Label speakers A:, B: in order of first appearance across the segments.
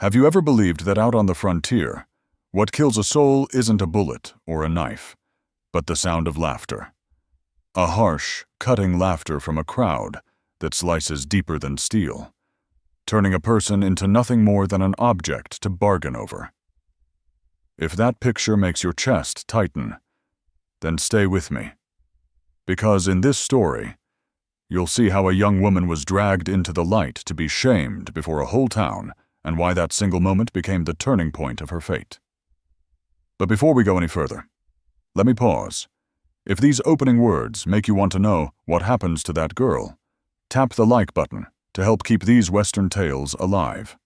A: Have you ever believed that out on the frontier, what kills a soul isn't a bullet or a knife, but the sound of laughter? A harsh, cutting laughter from a crowd that slices deeper than steel, turning a person into nothing more than an object to bargain over. If that picture makes your chest tighten, then stay with me. Because in this story, you'll see how a young woman was dragged into the light to be shamed before a whole town, and why that single moment became the turning point of her fate. But before we go any further, let me pause. If these opening words make you want to know what happens to that girl, tap the like button to help keep these Western tales alive.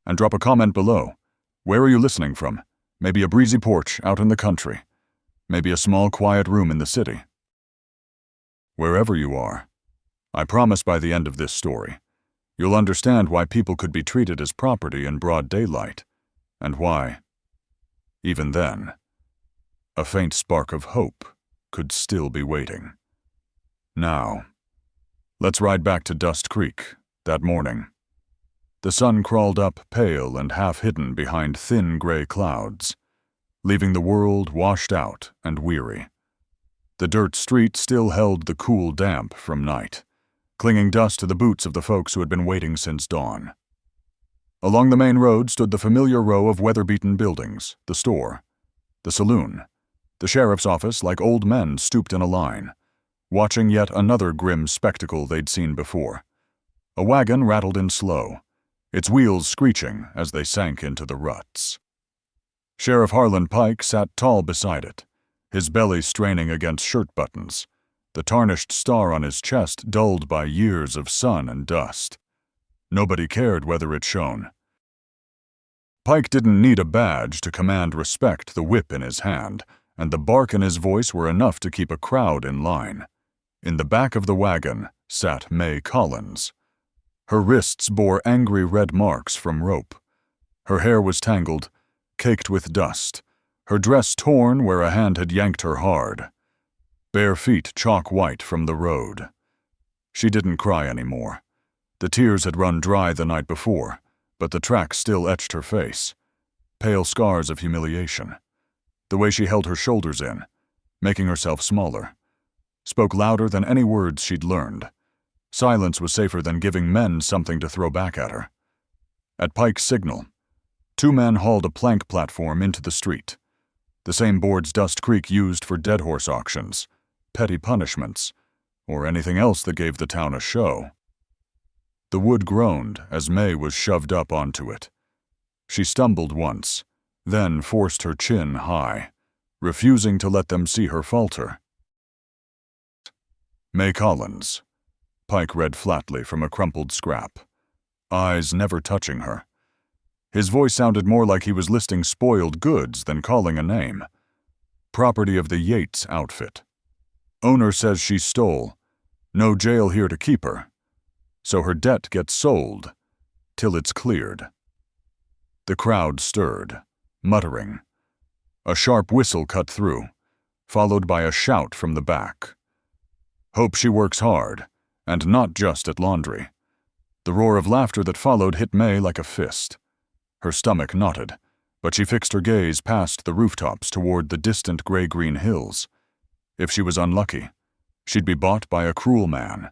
A: And drop a comment below. Where are you listening from? Maybe a breezy porch out in the country. Maybe a small quiet room in the city. Wherever you are, I promise by the end of this story, you'll understand why people could be treated as property in broad daylight, and why, even then, a faint spark of hope could still be waiting. Now, let's ride back to Dust Creek that morning. The sun crawled up pale and half-hidden behind thin gray clouds, leaving the world washed out and weary. The dirt street still held the cool damp from night, clinging dust to the boots of the folks who had been waiting since dawn. Along the main road stood the familiar row of weather-beaten buildings, the store, the saloon, the sheriff's office like old men stooped in a line, watching yet another grim spectacle they'd seen before. A wagon rattled in slow, its wheels screeching as they sank into the ruts. Sheriff Pike sat tall beside it, his belly straining against shirt buttons, the tarnished star on his chest dulled by years of sun and dust. Nobody cared whether it shone. Pike didn't need a badge to command respect. The whip in his hand and the bark in his voice were enough to keep a crowd in line. In the back of the wagon sat Mae Collins. Her wrists bore angry red marks from rope. Her hair was tangled, caked with dust, her dress torn where a hand had yanked her hard. Bare feet chalk white from the road. She didn't cry anymore. The tears had run dry the night before, but the tracks still etched her face, pale scars of humiliation. The way she held her shoulders in, making herself smaller, spoke louder than any words she'd learned. Silence was safer than giving men something to throw back at her. At Pike's signal, two men hauled a plank platform into the street, the same boards Dust Creek used for dead horse auctions, petty punishments, or anything else that gave the town a show. The wood groaned as Mae was shoved up onto it. She stumbled once, then forced her chin high, refusing to let them see her falter. Mae Collins, Pike read flatly from a crumpled scrap, eyes never touching her. His voice sounded more like he was listing spoiled goods than calling a name. Property of the Yates outfit. Owner says she stole. No jail here to keep her. So her debt gets sold, till it's cleared. The crowd stirred, muttering. A sharp whistle cut through, followed by a shout from the back. Hope she works hard, and not just at laundry. The roar of laughter that followed hit Mae like a fist. Her stomach knotted, but she fixed her gaze past the rooftops toward the distant gray-green hills. If she was unlucky, she'd be bought by a cruel man.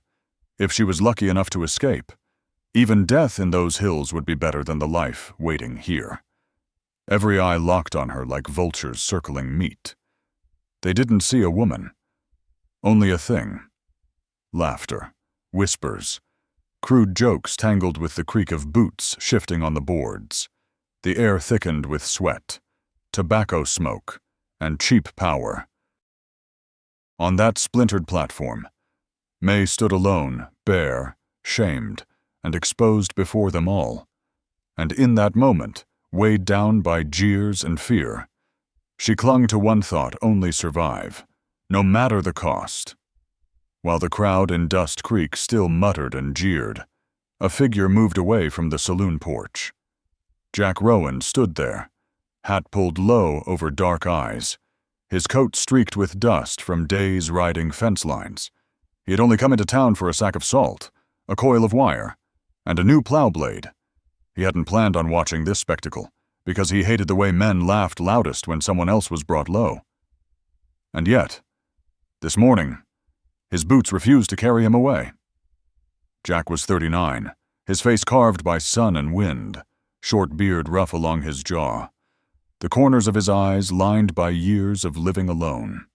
A: If she was lucky enough to escape, even death in those hills would be better than the life waiting here. Every eye locked on her like vultures circling meat. They didn't see a woman, only a thing. Laughter, whispers, crude jokes tangled with the creak of boots shifting on the boards. The air thickened with sweat, tobacco smoke, and cheap power. On that splintered platform, Mae stood alone, bare, shamed, and exposed before them all. And in that moment, weighed down by jeers and fear, she clung to one thought: only survive, no matter the cost. While the crowd in Dust Creek still muttered and jeered, a figure moved away from the saloon porch. Jack Rowan stood there, hat pulled low over dark eyes, his coat streaked with dust from days riding fence lines. He had only come into town for a sack of salt, a coil of wire, and a new plow blade. He hadn't planned on watching this spectacle, because he hated the way men laughed loudest when someone else was brought low. And yet, this morning, his boots refused to carry him away. Jack was 39, his face carved by sun and wind, short beard rough along his jaw, the corners of his eyes lined by years of living alone.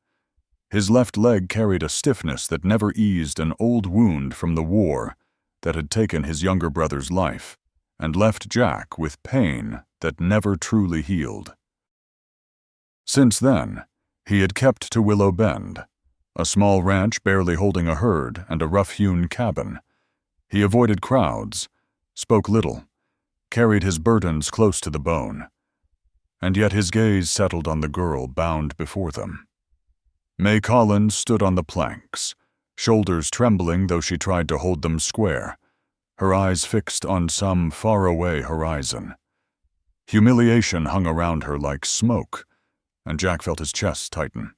A: His left leg carried a stiffness that never eased an old wound from the war that had taken his younger brother's life and left Jack with pain that never truly healed. Since then, he had kept to Willow Bend, a small ranch barely holding a herd and a rough-hewn cabin. He avoided crowds, spoke little, carried his burdens close to the bone, and yet his gaze settled on the girl bound before them. Mae Collins stood on the planks, shoulders trembling though she tried to hold them square, her eyes fixed on some faraway horizon. Humiliation hung around her like smoke, and Jack felt his chest tighten.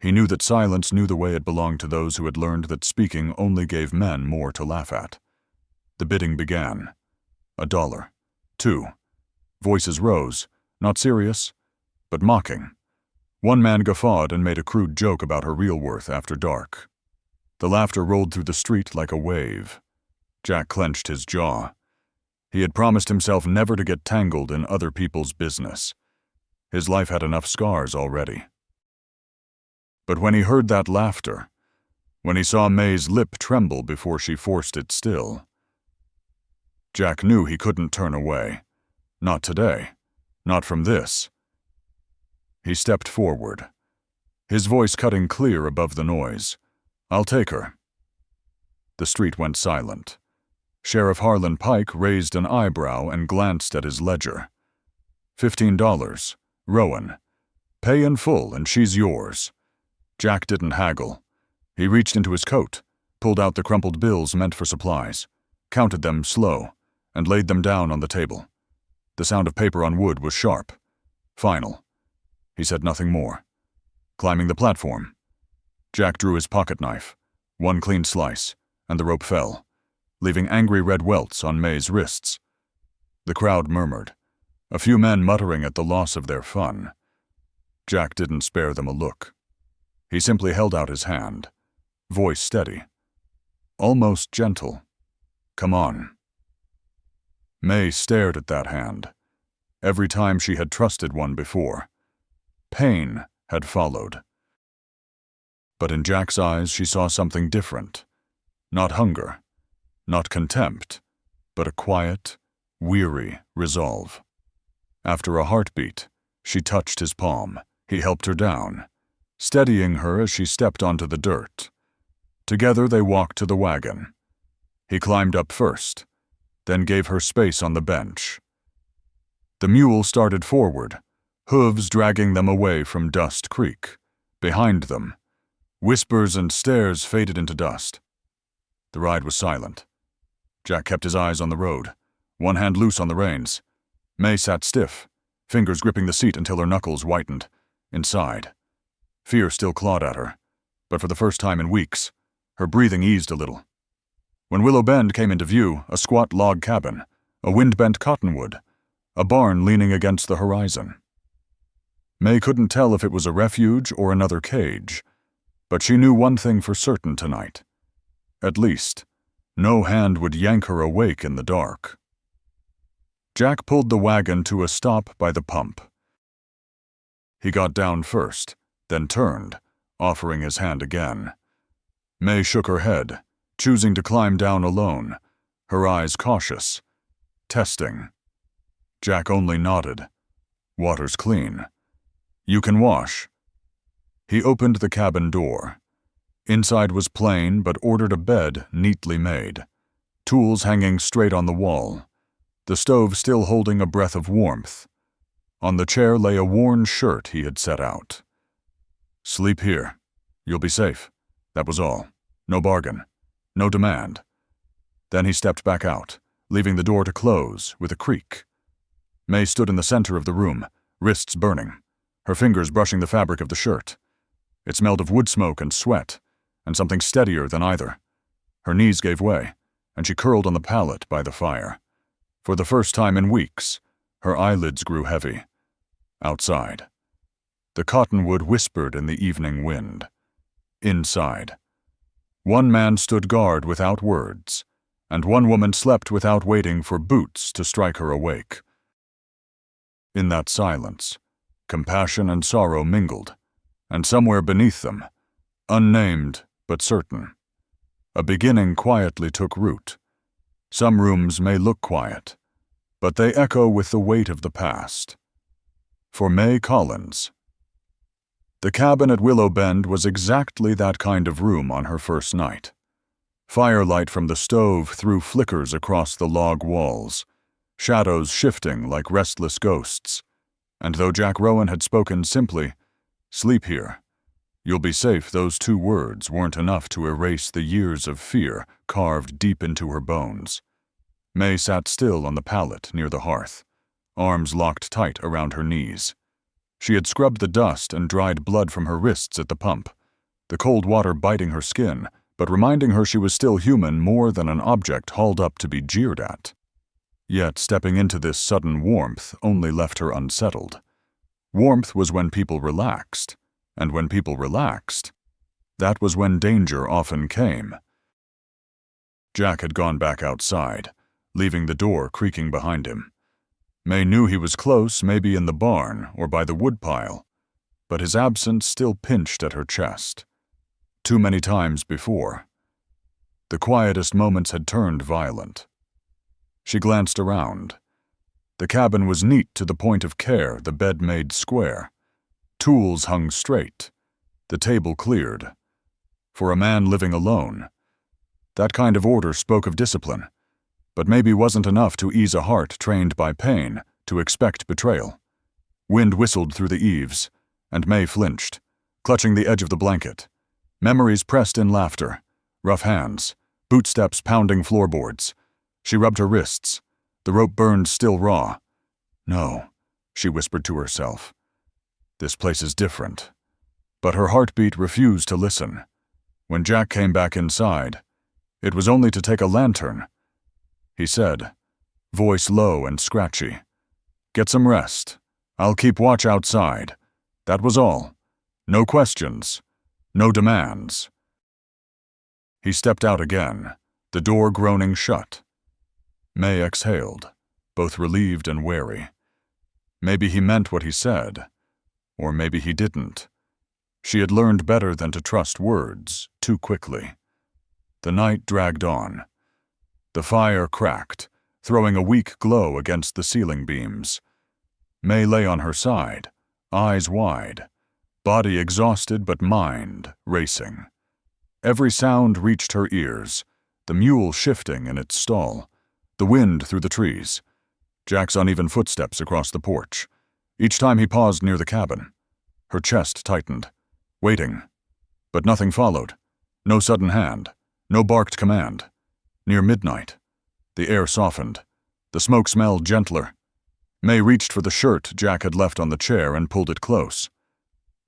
A: He knew that silence knew the way it belonged to those who had learned that speaking only gave men more to laugh at. The bidding began. $1, $2. Voices rose, not serious, but mocking. One man guffawed and made a crude joke about her real worth after dark. The laughter rolled through the street like a wave. Jack clenched his jaw. He had promised himself never to get tangled in other people's business. His life had enough scars already. But when he heard that laughter, when he saw Mae's lip tremble before she forced it still, Jack knew he couldn't turn away. Not today. Not from this. He stepped forward, his voice cutting clear above the noise. "I'll take her." The street went silent. Sheriff Pike raised an eyebrow and glanced at his ledger. $15. Rowan. Pay in full and she's yours. Jack didn't haggle. He reached into his coat, pulled out the crumpled bills meant for supplies, counted them slow, and laid them down on the table. The sound of paper on wood was sharp. Final. He said nothing more. Climbing the platform, Jack drew his pocket knife, one clean slice, and the rope fell, leaving angry red welts on Mae's wrists. The crowd murmured, a few men muttering at the loss of their fun. Jack didn't spare them a look. He simply held out his hand, voice steady, almost gentle. "Come on." Mae stared at that hand. Every time she had trusted one before, pain had followed. But in Jack's eyes she saw something different. Not hunger, not contempt, but a quiet, weary resolve. After a heartbeat, she touched his palm. He helped her down, steadying her as she stepped onto the dirt. Together they walked to the wagon. He climbed up first, then gave her space on the bench. The mule started forward, hooves dragging them away from Dust Creek. Behind them, whispers and stares faded into dust. The ride was silent. Jack kept his eyes on the road, one hand loose on the reins. Mae sat stiff, fingers gripping the seat until her knuckles whitened. Inside, fear still clawed at her, but for the first time in weeks, her breathing eased a little. When Willow Bend came into view, a squat log cabin, a wind-bent cottonwood, a barn leaning against the horizon. Mae couldn't tell if it was a refuge or another cage, but she knew one thing for certain tonight. At least, no hand would yank her awake in the dark. Jack pulled the wagon to a stop by the pump. He got down first, then turned, offering his hand again. Mae shook her head, choosing to climb down alone, her eyes cautious, testing. Jack only nodded. "Water's clean. You can wash." He opened the cabin door. Inside was plain, but ordered a bed neatly made, tools hanging straight on the wall, the stove still holding a breath of warmth. On the chair lay a worn shirt he had set out. "Sleep here. You'll be safe." That was all. No bargain. No demand. Then he stepped back out, leaving the door to close with a creak. Mae stood in the center of the room, wrists burning, her fingers brushing the fabric of the shirt. It smelled of wood smoke and sweat, and something steadier than either. Her knees gave way, and she curled on the pallet by the fire. For the first time in weeks, her eyelids grew heavy. Outside. The cottonwood whispered in the evening wind. Inside. One man stood guard without words, and one woman slept without waiting for boots to strike her awake. In that silence, compassion and sorrow mingled, and somewhere beneath them, unnamed but certain, a beginning quietly took root. Some rooms may look quiet, but they echo with the weight of the past. For Mae Collins, the cabin at Willow Bend was exactly that kind of room on her first night. Firelight from the stove threw flickers across the log walls, shadows shifting like restless ghosts. And though Jack Rowan had spoken simply, "Sleep here, you'll be safe," those 2 words weren't enough to erase the years of fear carved deep into her bones. Mae sat still on the pallet near the hearth, arms locked tight around her knees. She had scrubbed the dust and dried blood from her wrists at the pump, the cold water biting her skin, but reminding her she was still human more than an object hauled up to be jeered at. Yet stepping into this sudden warmth only left her unsettled. Warmth was when people relaxed, and when people relaxed, that was when danger often came. Jack had gone back outside, leaving the door creaking behind him. Mae knew he was close, maybe in the barn or by the woodpile, but his absence still pinched at her chest. Too many times before. The quietest moments had turned violent. She glanced around. The cabin was neat to the point of care, the bed made square. Tools hung straight, the table cleared. For a man living alone, that kind of order spoke of discipline, but maybe wasn't enough to ease a heart trained by pain to expect betrayal. Wind whistled through the eaves, and Mae flinched, clutching the edge of the blanket. Memories pressed in laughter, rough hands, bootsteps pounding floorboards. She rubbed her wrists. The rope burned still raw. "No," she whispered to herself. "This place is different." But her heartbeat refused to listen. When Jack came back inside, it was only to take a lantern. He said, voice low and scratchy, "Get some rest. I'll keep watch outside." That was all. No questions. No demands. He stepped out again, the door groaning shut. Mae exhaled, both relieved and wary. Maybe he meant what he said, or maybe he didn't. She had learned better than to trust words too quickly. The night dragged on. The fire cracked, throwing a weak glow against the ceiling beams. Mae lay on her side, eyes wide, body exhausted but mind racing. Every sound reached her ears, the mule shifting in its stall, the wind through the trees, Jack's uneven footsteps across the porch, each time he paused near the cabin. Her chest tightened, waiting. But nothing followed. No sudden hand, no barked command. Near midnight, the air softened. The smoke smelled gentler. Mae reached for the shirt Jack had left on the chair and pulled it close.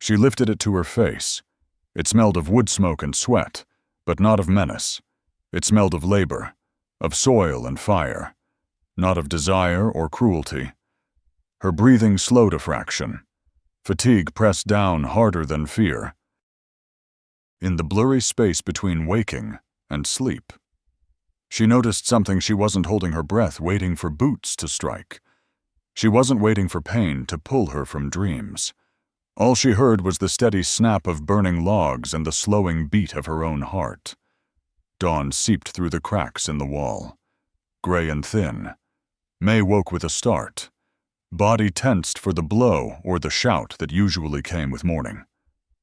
A: She lifted it to her face. It smelled of wood smoke and sweat, but not of menace. It smelled of labor, of soil and fire, not of desire or cruelty. Her breathing slowed a fraction. Fatigue pressed down harder than fear. In the blurry space between waking and sleep, she noticed something. She wasn't holding her breath, waiting for boots to strike. She wasn't waiting for pain to pull her from dreams. All she heard was the steady snap of burning logs and the slowing beat of her own heart. Dawn seeped through the cracks in the wall. Gray and thin, Mae woke with a start. Body tensed for the blow or the shout that usually came with morning.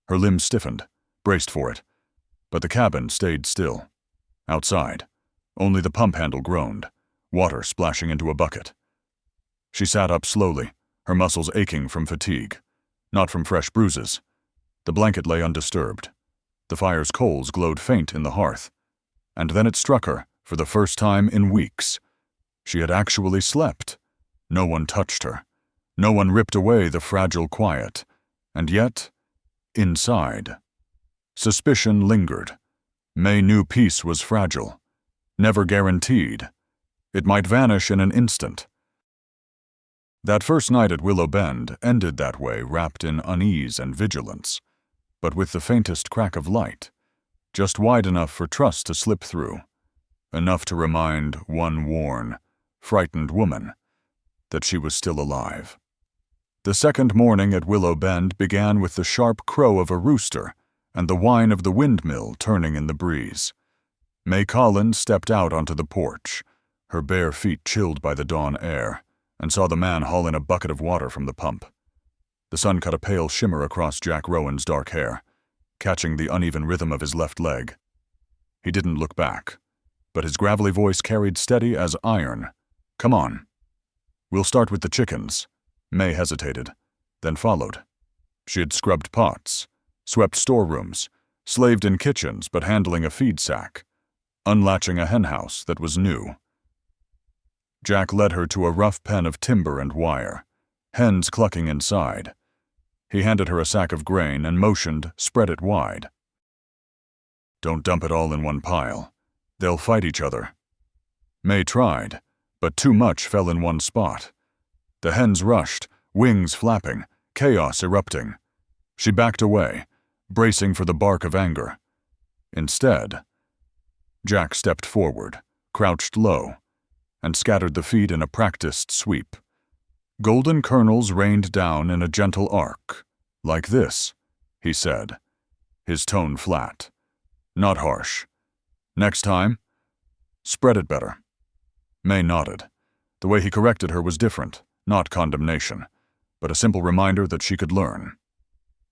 A: Her limbs stiffened, braced for it. But the cabin stayed still. Outside, only the pump handle groaned, water splashing into a bucket. She sat up slowly, her muscles aching from fatigue, not from fresh bruises. The blanket lay undisturbed. The fire's coals glowed faint in the hearth. And then it struck her, for the first time in weeks. She had actually slept. No one touched her. No one ripped away the fragile quiet. And yet, inside, suspicion lingered. Mae knew peace was fragile, never guaranteed. It might vanish in an instant. That first night at Willow Bend ended that way, wrapped in unease and vigilance, but with the faintest crack of light, just wide enough for trust to slip through, enough to remind one worn, frightened woman that she was still alive. The second morning at Willow Bend began with the sharp crow of a rooster and the whine of the windmill turning in the breeze. Mae Collins stepped out onto the porch, her bare feet chilled by the dawn air, and saw the man haul in a bucket of water from the pump. The sun cut a pale shimmer across Jack Rowan's dark hair, catching the uneven rhythm of his left leg. He didn't look back, but his gravelly voice carried steady as iron. "Come on. We'll start with the chickens." Mae hesitated, then followed. She had scrubbed pots, swept storerooms, slaved in kitchens but handling a feed sack, unlatching a henhouse that was new. Jack led her to a rough pen of timber and wire, hens clucking inside. He handed her a sack of grain and motioned, "Spread it wide. Don't dump it all in one pile. They'll fight each other." Mae tried, but too much fell in one spot. The hens rushed, wings flapping, chaos erupting. She backed away, bracing for the bark of anger. Instead, Jack stepped forward, crouched low, and scattered the feed in a practiced sweep. Golden kernels rained down in a gentle arc. "Like this," he said, his tone flat, not harsh. "Next time, spread it better." Mae nodded. The way he corrected her was different, not condemnation, but a simple reminder that she could learn.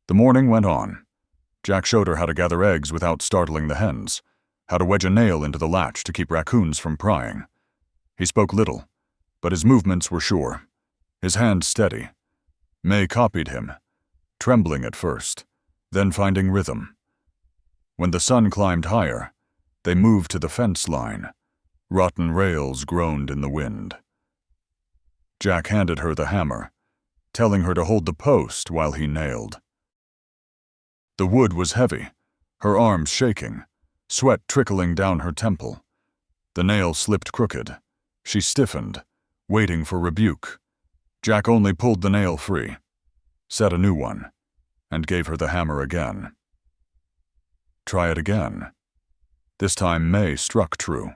A: The morning went on. Jack showed her how to gather eggs without startling the hens, how to wedge a nail into the latch to keep raccoons from prying. He spoke little, but his movements were sure, his hands steady. Mae copied him, trembling at first, then finding rhythm. When the sun climbed higher, they moved to the fence line. Rotten rails groaned in the wind. Jack handed her the hammer, telling her to hold the post while he nailed. The wood was heavy, her arms shaking, sweat trickling down her temple. The nail slipped crooked. She stiffened, waiting for rebuke. Jack only pulled the nail free, set a new one, and gave her the hammer again. "Try it again." This time Mae struck true.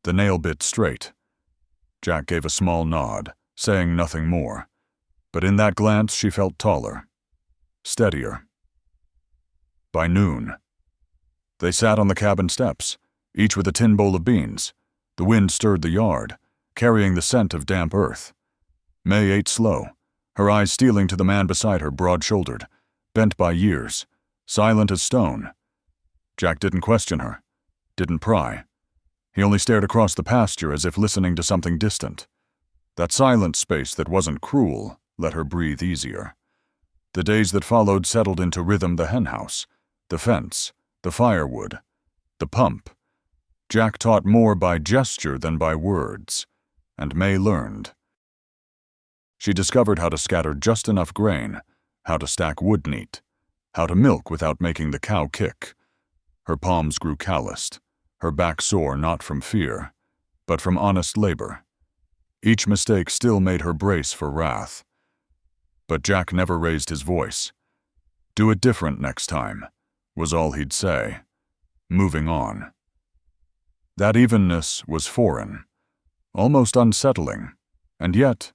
A: The nail bit straight. Jack gave a small nod, saying nothing more, but in that glance she felt taller, steadier. By noon, they sat on the cabin steps, each with a tin bowl of beans. The wind stirred the yard, carrying the scent of damp earth. Mae ate slow, her eyes stealing to the man beside her, broad-shouldered, bent by years, silent as stone. Jack didn't question her, didn't pry. He only stared across the pasture as if listening to something distant. That silent space that wasn't cruel let her breathe easier. The days that followed settled into rhythm: the henhouse, the fence, the firewood, the pump. Jack taught more by gesture than by words, and Mae learned. She discovered how to scatter just enough grain, how to stack wood neat, how to milk without making the cow kick. Her palms grew calloused, her back sore not from fear, but from honest labor. Each mistake still made her brace for wrath. But Jack never raised his voice. "Do it different next time," was all he'd say, moving on. That evenness was foreign, almost unsettling, and yet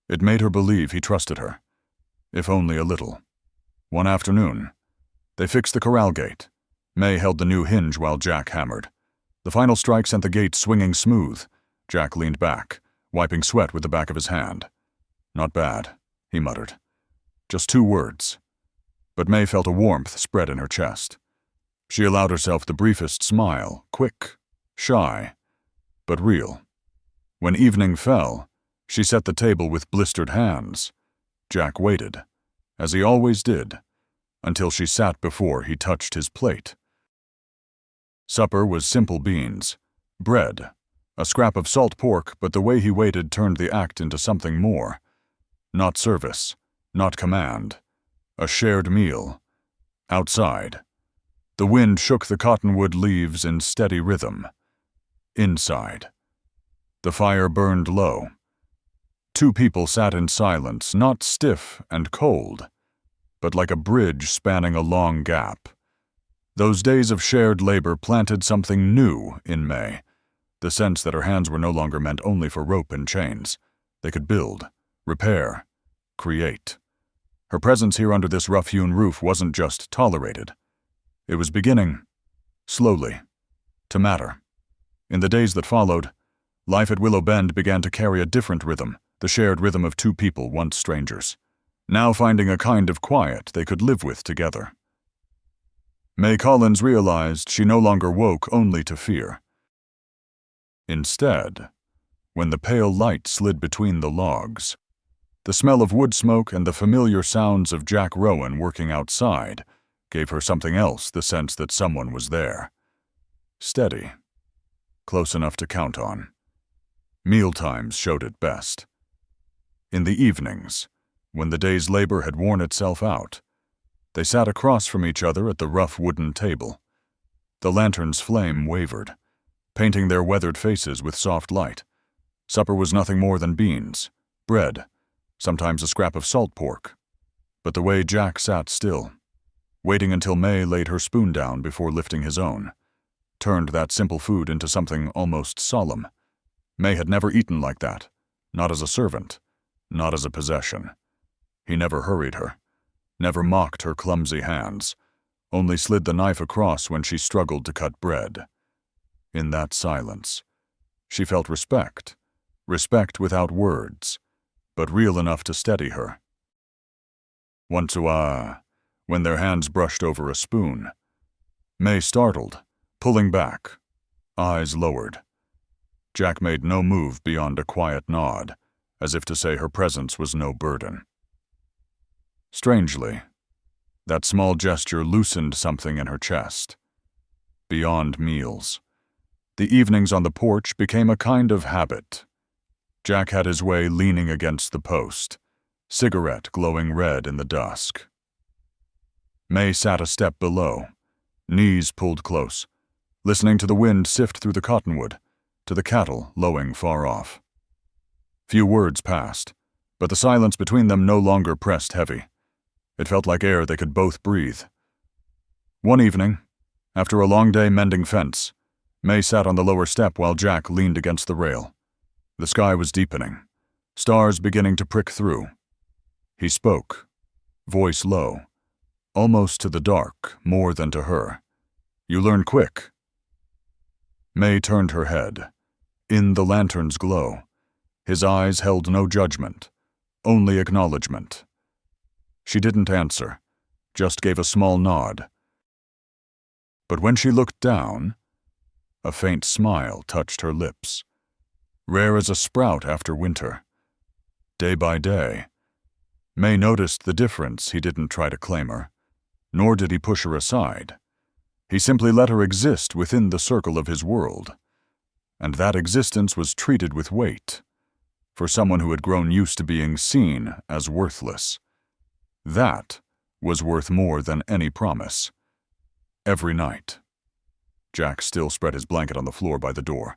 A: it made her believe he trusted her, if only a little. One afternoon, they fixed the corral gate. Mae held the new hinge while Jack hammered. The final strike sent the gate swinging smooth. Jack leaned back, wiping sweat with the back of his hand. "Not bad," he muttered. Just 2 words. But Mae felt a warmth spread in her chest. She allowed herself the briefest smile, quick, shy, but real. When evening fell, she set the table with blistered hands. Jack waited, as he always did, until she sat before he touched his plate. Supper was simple beans, bread, a scrap of salt pork, but the way he waited turned the act into something more. Not service, not command. A shared meal. Outside, the wind shook the cottonwood leaves in steady rhythm. Inside, The fire burned low. 2 people sat in silence, not stiff and cold, but like a bridge spanning a long gap. Those days of shared labor planted something new in Mae, the sense that her hands were no longer meant only for rope and chains. They could build, repair, create. Her presence here under this rough-hewn roof wasn't just tolerated. It was beginning, slowly, to matter. In the days that followed, life at Willow Bend began to carry a different rhythm, the shared rhythm of 2 people once strangers, now finding a kind of quiet they could live with together. Mae Collins realized she no longer woke only to fear. Instead, when the pale light slid between the logs, the smell of wood smoke and the familiar sounds of Jack Rowan working outside gave her something else, the sense that someone was there. Steady. Close enough to count on. Mealtimes showed it best. In the evenings, when the day's labor had worn itself out, they sat across from each other at the rough wooden table. The lantern's flame wavered, painting their weathered faces with soft light. Supper was nothing more than beans, bread, sometimes a scrap of salt pork. But the way Jack sat still, waiting until Mae laid her spoon down before lifting his own, turned that simple food into something almost solemn. Mae had never eaten like that, not as a servant, not as a possession. He never hurried her, never mocked her clumsy hands, only slid the knife across when she struggled to cut bread. In that silence, she felt respect without words, but real enough to steady her. Once when their hands brushed over a spoon, Mae startled, pulling back, eyes lowered. Jack made no move beyond a quiet nod, as if to say her presence was no burden. Strangely, that small gesture loosened something in her chest. Beyond meals, the evenings on the porch became a kind of habit. Jack had his way leaning against the post, cigarette glowing red in the dusk. Mae sat a step below, knees pulled close, listening to the wind sift through the cottonwood, to the cattle lowing far off. Few words passed, but the silence between them no longer pressed heavy. It felt like air they could both breathe. One evening, after a long day mending fence, Mae sat on the lower step while Jack leaned against the rail. The sky was deepening, stars beginning to prick through. He spoke, voice low, almost to the dark more than to her. "You learn quick." Mae turned her head. In the lantern's glow, his eyes held no judgment, only acknowledgement. She didn't answer, just gave a small nod. But when she looked down, a faint smile touched her lips, rare as a sprout after winter. Day by day, Mae noticed the difference. He didn't try to claim her, nor did he push her aside. He simply let her exist within the circle of his world, and that existence was treated with weight. For someone who had grown used to being seen as worthless, that was worth more than any promise. Every night. Jack still spread his blanket on the floor by the door.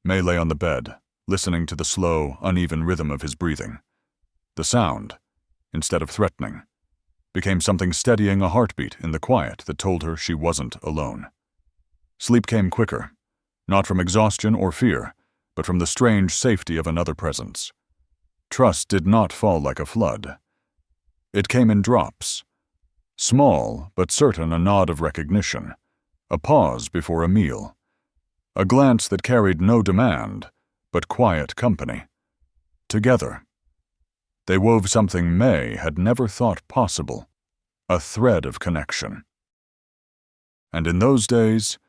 A: Mae lay on the bed, listening to the slow, uneven rhythm of his breathing. The sound, instead of threatening, became something steadying a heartbeat in the quiet that told her she wasn't alone. Sleep came quicker, not from exhaustion or fear, but from the strange safety of another presence. Trust did not fall like a flood. It came in drops, small but certain, a nod of recognition, a pause before a meal, a glance that carried no demand, but quiet company. Together, they wove something Mae had never thought possible, a thread of connection. And in those days,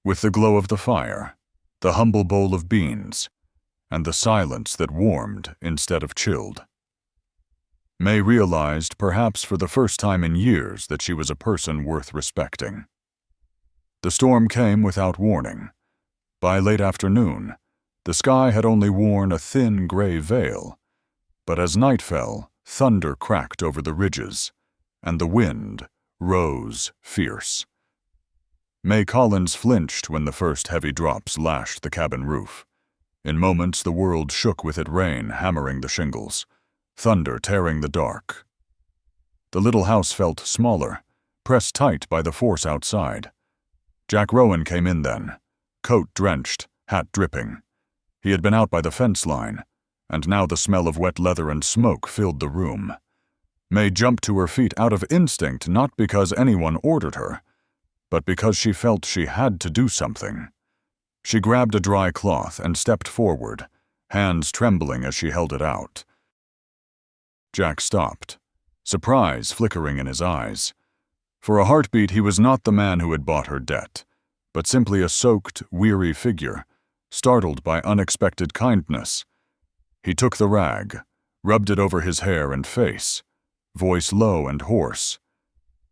A: with the glow of the fire, the humble bowl of beans, and the silence that warmed instead of chilled, Mae realized, perhaps for the first time in years, that she was a person worth respecting. The storm came without warning. By late afternoon, the sky had only worn a thin gray veil, but as night fell, thunder cracked over the ridges, and the wind rose fierce. Mae Collins flinched when the first heavy drops lashed the cabin roof. In moments, the world shook with it, rain hammering the shingles, thunder tearing the dark. The little house felt smaller, pressed tight by the force outside. Jack Rowan came in then, coat drenched, hat dripping. He had been out by the fence line, and now the smell of wet leather and smoke filled the room. Mae jumped to her feet out of instinct, not because anyone ordered her, but because she felt she had to do something. She grabbed a dry cloth and stepped forward, hands trembling as she held it out. Jack stopped, surprise flickering in his eyes. For a heartbeat, he was not the man who had bought her debt, but simply a soaked, weary figure, startled by unexpected kindness. He took the rag, rubbed it over his hair and face, voice low and hoarse.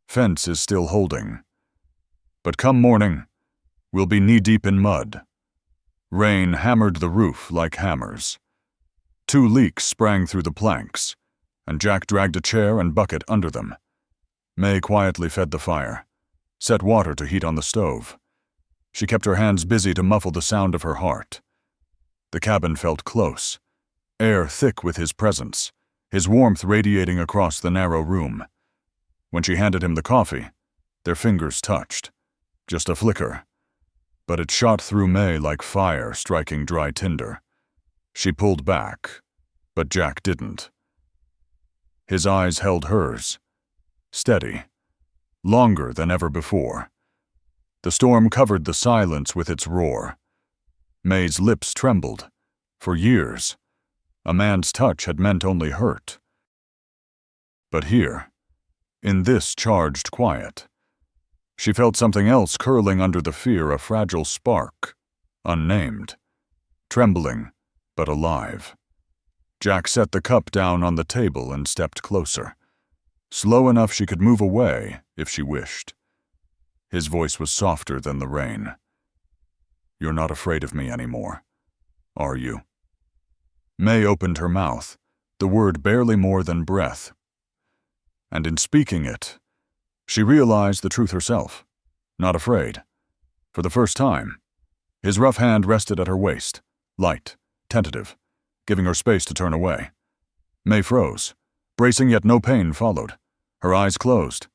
A: "Fence is still holding. But come morning, we'll be knee-deep in mud." Rain hammered the roof like hammers. 2 leaks sprang through the planks, and Jack dragged a chair and bucket under them. Mae quietly fed the fire, set water to heat on the stove. She kept her hands busy to muffle the sound of her heart. The cabin felt close, air thick with his presence, his warmth radiating across the narrow room. When she handed him the coffee, their fingers touched. Just a flicker. But it shot through Mae like fire striking dry tinder. She pulled back, but Jack didn't. His eyes held hers, steady, longer than ever before. The storm covered the silence with its roar. Mae's lips trembled. For years, a man's touch had meant only hurt. But here, in this charged quiet, she felt something else curling under the fear, a fragile spark, unnamed, trembling but alive. Jack set the cup down on the table and stepped closer, slow enough she could move away if she wished. His voice was softer than the rain. "You're not afraid of me anymore, are you?" Mae opened her mouth, the word barely more than breath. And in speaking it, she realized the truth herself. Not afraid. For the first time, his rough hand rested at her waist, light, tentative, giving her space to turn away. Mae froze, bracing yet no pain followed. Her eyes closed.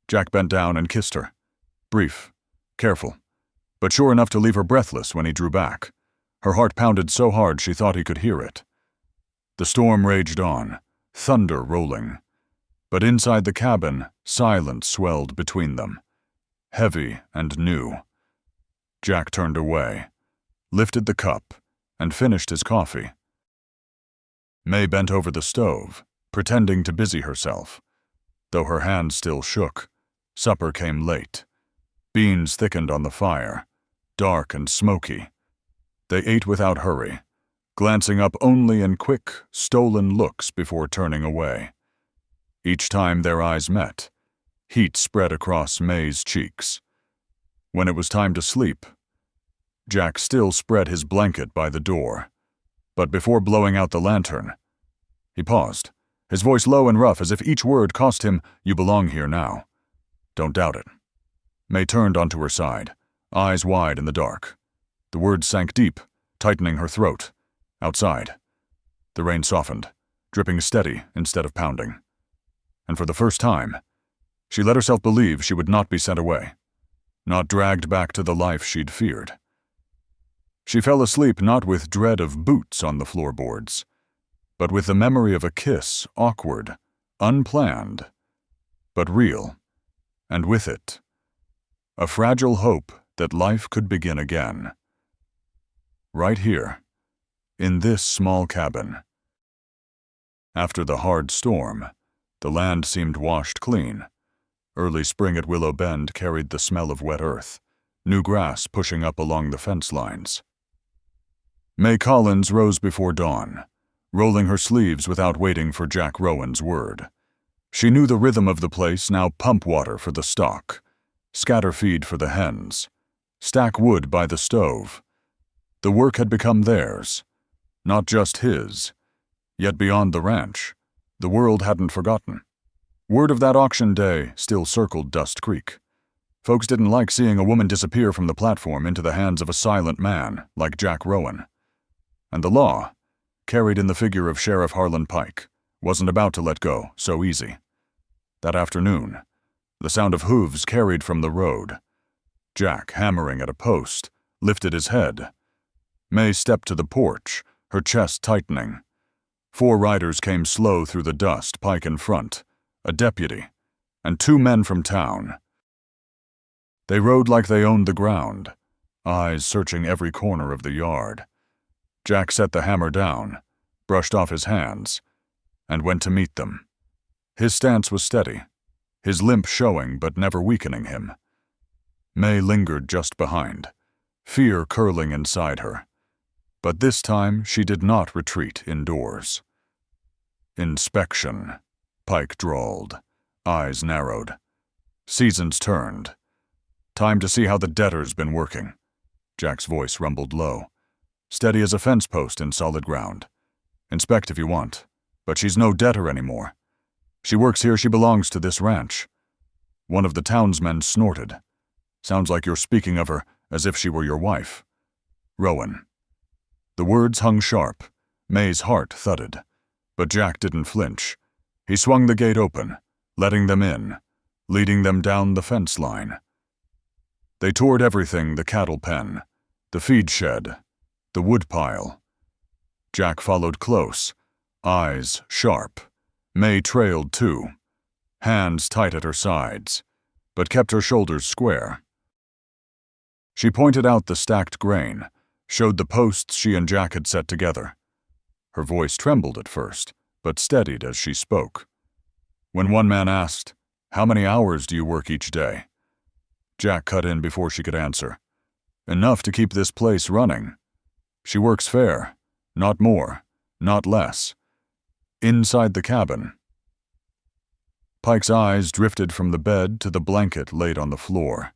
A: Jack bent down and kissed her. Brief, careful, but sure enough to leave her breathless when he drew back. Her heart pounded so hard she thought he could hear it. The storm raged on, thunder rolling. But inside the cabin, silence swelled between them, heavy and new. Jack turned away, lifted the cup, and finished his coffee. Mae bent over the stove, pretending to busy herself. Though her hands still shook, supper came late. Beans thickened on the fire, dark and smoky. They ate without hurry, glancing up only in quick, stolen looks before turning away. Each time their eyes met, heat spread across Mae's cheeks. When it was time to sleep, Jack still spread his blanket by the door. But before blowing out the lantern, he paused, his voice low and rough as if each word cost him, "You belong here now. Don't doubt it." Mae turned onto her side, eyes wide in the dark. The words sank deep, tightening her throat. Outside, the rain softened, dripping steady instead of pounding. And for the first time, she let herself believe she would not be sent away, not dragged back to the life she'd feared. She fell asleep not with dread of boots on the floorboards, but with the memory of a kiss, awkward, unplanned, but real, and with it, a fragile hope that life could begin again. Right here, in this small cabin. After the hard storm, the land seemed washed clean. Early spring at Willow Bend carried the smell of wet earth, new grass pushing up along the fence lines. Mae Collins rose before dawn, rolling her sleeves without waiting for Jack Rowan's word. She knew the rhythm of the place, now pump water for the stock, scatter feed for the hens, stack wood by the stove. The work had become theirs, not just his. Yet beyond the ranch, the world hadn't forgotten. Word of that auction day still circled Dust Creek. Folks didn't like seeing a woman disappear from the platform into the hands of a silent man like Jack Rowan. And the law, carried in the figure of Sheriff Pike, wasn't about to let go so easy. That afternoon, the sound of hooves carried from the road. Jack, hammering at a post, lifted his head. Mae stepped to the porch, her chest tightening. 4 riders came slow through the dust, Pike in front, a deputy, and 2 men from town. They rode like they owned the ground, eyes searching every corner of the yard. Jack set the hammer down, brushed off his hands, and went to meet them. His stance was steady, his limp showing but never weakening him. Mae lingered just behind, fear curling inside her. But this time she did not retreat indoors. "Inspection," Pike drawled, eyes narrowed. Seasons turned. "Time to see how the debtor's been working." Jack's voice rumbled low, steady as a fence post in solid ground. "Inspect if you want, but she's no debtor anymore. She works here, she belongs to this ranch." One of the townsmen snorted. "Sounds like you're speaking of her as if she were your wife." "Rowan." The words hung sharp. Mae's heart thudded. But Jack didn't flinch. He swung the gate open, letting them in, leading them down the fence line. They toured everything: the cattle pen, the feed shed, the woodpile. Jack followed close, eyes sharp. Mae trailed too, hands tight at her sides, but kept her shoulders square. She pointed out the stacked grain, showed the posts she and Jack had set together. Her voice trembled at first, but steadied as she spoke. When one man asked, "How many hours do you work each day?" Jack cut in before she could answer. "Enough to keep this place running. She works fair, not more, not less." Inside the cabin, Pike's eyes drifted from the bed to the blanket laid on the floor.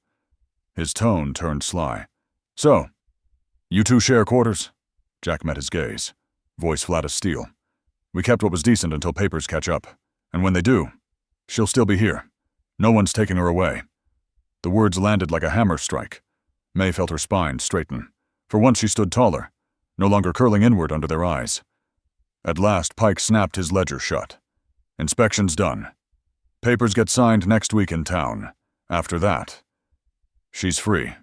A: His tone turned sly. "So, you 2 share quarters?" Jack met his gaze, voice flat as steel. "We kept what was decent until papers catch up, and when they do, she'll still be here. No one's taking her away." The words landed like a hammer strike. Mae felt her spine straighten. For once she stood taller, no longer curling inward under their eyes. At last, Pike snapped his ledger shut. "Inspection's done. Papers get signed next week in town. After that, she's free."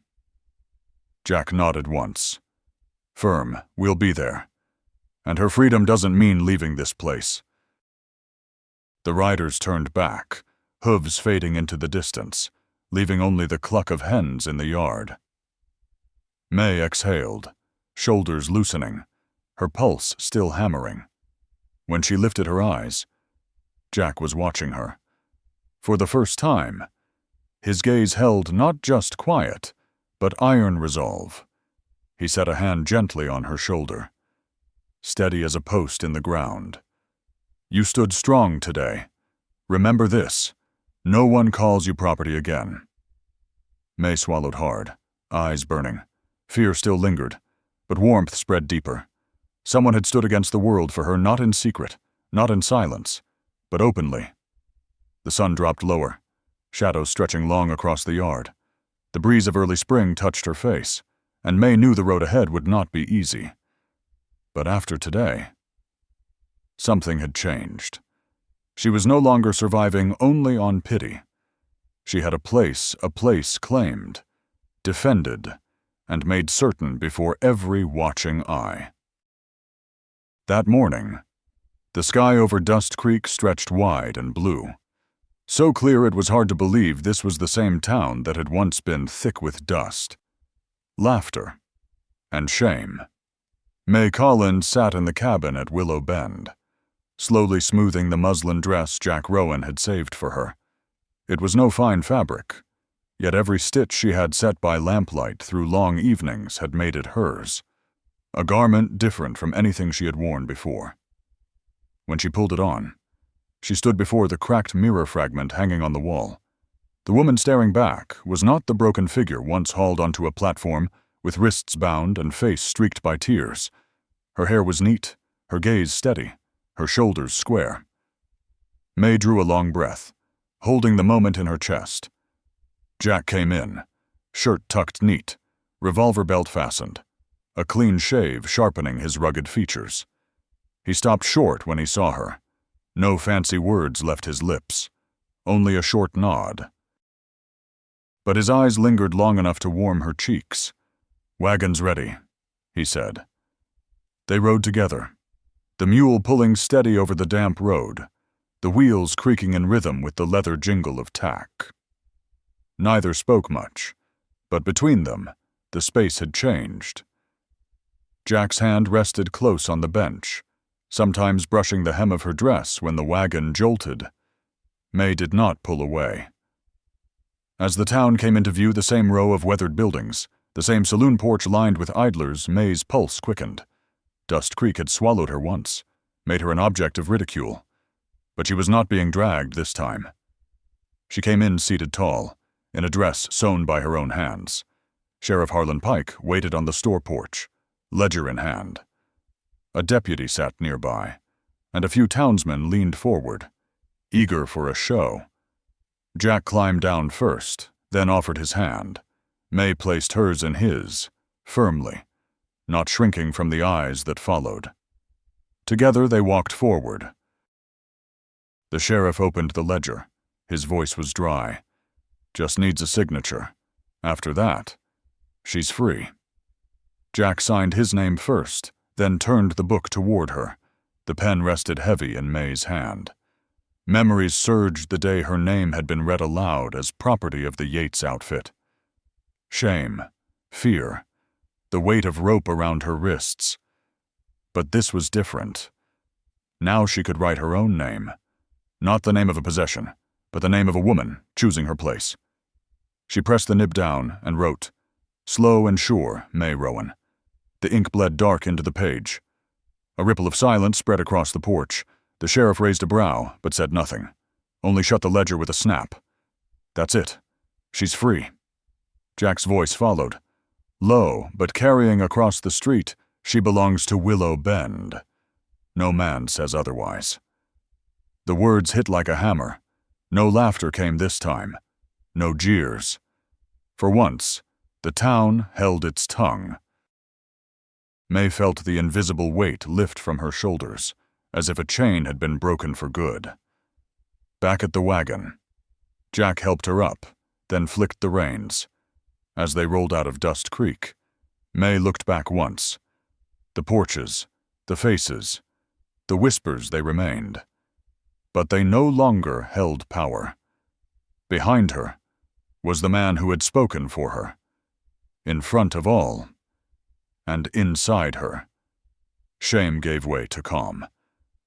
A: Jack nodded once. "Firm, we'll be there. And her freedom doesn't mean leaving this place." The riders turned back, hooves fading into the distance, leaving only the cluck of hens in the yard. Mae exhaled, shoulders loosening, her pulse still hammering. When she lifted her eyes, Jack was watching her. For the first time, his gaze held not just quiet, but iron resolve. He set a hand gently on her shoulder, steady as a post in the ground. "You stood strong today. Remember this: no one calls you property again." Mae swallowed hard, eyes burning. Fear still lingered, but warmth spread deeper. Someone had stood against the world for her, not in secret, not in silence, but openly. The sun dropped lower, shadows stretching long across the yard. The breeze of early spring touched her face, and Mae knew the road ahead would not be easy. But after today, something had changed. She was no longer surviving only on pity. She had a place claimed, defended, and made certain before every watching eye. That morning, the sky over Dust Creek stretched wide and blue. So clear it was hard to believe this was the same town that had once been thick with dust, laughter, and shame. Mae Collins sat in the cabin at Willow Bend, slowly smoothing the muslin dress Jack Rowan had saved for her. It was no fine fabric, yet every stitch she had set by lamplight through long evenings had made it hers, a garment different from anything she had worn before. When she pulled it on, she stood before the cracked mirror fragment hanging on the wall. The woman staring back was not the broken figure once hauled onto a platform with wrists bound and face streaked by tears. Her hair was neat, her gaze steady, her shoulders square. Mae drew a long breath, holding the moment in her chest. Jack came in, shirt tucked neat, revolver belt fastened, a clean shave sharpening his rugged features. He stopped short when he saw her. No fancy words left his lips, only a short nod. But his eyes lingered long enough to warm her cheeks. "Wagon's ready," he said. They rode together, the mule pulling steady over the damp road, the wheels creaking in rhythm with the leather jingle of tack. Neither spoke much, but between them, the space had changed. Jack's hand rested close on the bench, sometimes brushing the hem of her dress when the wagon jolted. Mae did not pull away. As the town came into view, the same row of weathered buildings, the same saloon porch lined with idlers, Mae's pulse quickened. Dust Creek had swallowed her once, made her an object of ridicule. But she was not being dragged this time. She came in seated tall, in a dress sewn by her own hands. Sheriff Harlan Pike waited on the store porch, ledger in hand. A deputy sat nearby, and a few townsmen leaned forward, eager for a show. Jack climbed down first, then offered his hand. Mae placed hers in his, firmly, not shrinking from the eyes that followed. Together they walked forward. The sheriff opened the ledger. His voice was dry. "Just needs a signature. After that, she's free." Jack signed his name first, then turned the book toward her. The pen rested heavy in Mae's hand. Memories surged the day her name had been read aloud as property of the Yates outfit. Shame, fear, the weight of rope around her wrists. But this was different. Now she could write her own name. Not the name of a possession, but the name of a woman choosing her place. She pressed the nib down and wrote, "Slow and sure, Mae Rowan." The ink bled dark into the page. A ripple of silence spread across the porch. The sheriff raised a brow, but said nothing, only shut the ledger with a snap. "That's it. She's free." Jack's voice followed. Low, but carrying across the street, "She belongs to Willow Bend. No man says otherwise." The words hit like a hammer. No laughter came this time. No jeers. For once, the town held its tongue. Mae felt the invisible weight lift from her shoulders, as if a chain had been broken for good. Back at the wagon, Jack helped her up, then flicked the reins. As they rolled out of Dust Creek, Mae looked back once. The porches, the faces, the whispers they remained. But they no longer held power. Behind her was the man who had spoken for her. In front of all, and inside her. Shame gave way to calm.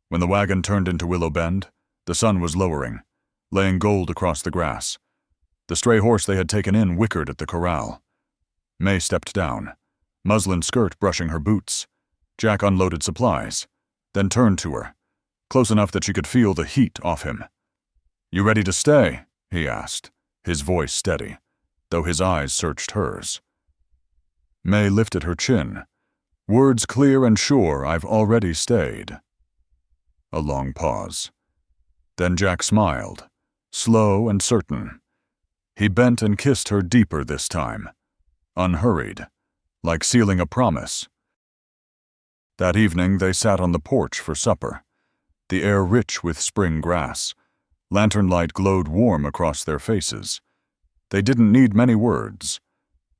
A: When the wagon turned into Willow Bend, the sun was lowering, laying gold across the grass. The stray horse they had taken in whickered at the corral. Mae stepped down, muslin skirt brushing her boots. Jack unloaded supplies, then turned to her, close enough that she could feel the heat off him. "You ready to stay?" he asked, his voice steady, though his eyes searched hers. Mae lifted her chin. "Words clear and sure, I've already stayed." A long pause. Then Jack smiled, slow and certain. He bent and kissed her deeper this time, unhurried, like sealing a promise. That evening they sat on the porch for supper, the air rich with spring grass. Lantern light glowed warm across their faces. They didn't need many words.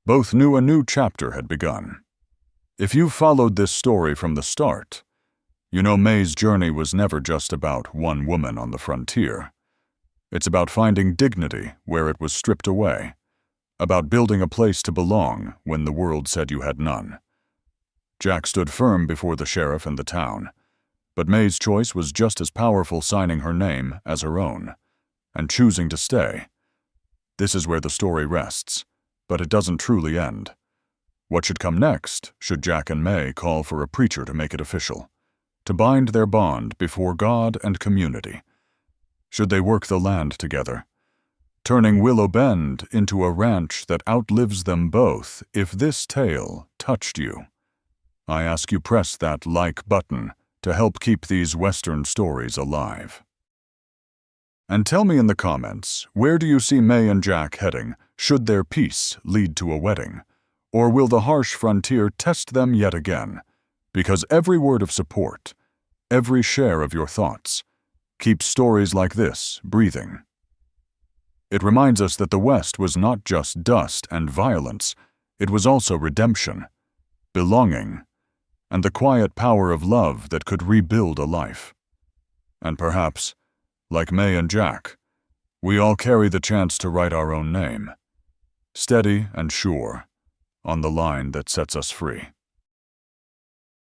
A: Both knew a new chapter had begun. If you followed this story from the start, you know Mae's journey was never just about one woman on the frontier. It's about finding dignity where it was stripped away, about building a place to belong when the world said you had none. Jack stood firm before the sheriff and the town, but Mae's choice was just as powerful, signing her name as her own, and choosing to stay. This is where the story rests, but it doesn't truly end. What should come next, should Jack and Mae call for a preacher to make it official, to bind their bond before God and community? Should they work the land together, turning Willow Bend into a ranch that outlives them both? If this tale touched you, I ask you press that like button to help keep these Western stories alive. And tell me in the comments, where do you see Mae and Jack heading, should their peace lead to a wedding? Or will the harsh frontier test them yet again? Because every word of support, every share of your thoughts, keeps stories like this breathing. It reminds us that the West was not just dust and violence, it was also redemption, belonging, and the quiet power of love that could rebuild a life. And perhaps, like Mae and Jack, we all carry the chance to write our own name, steady and sure, on the line that sets us free.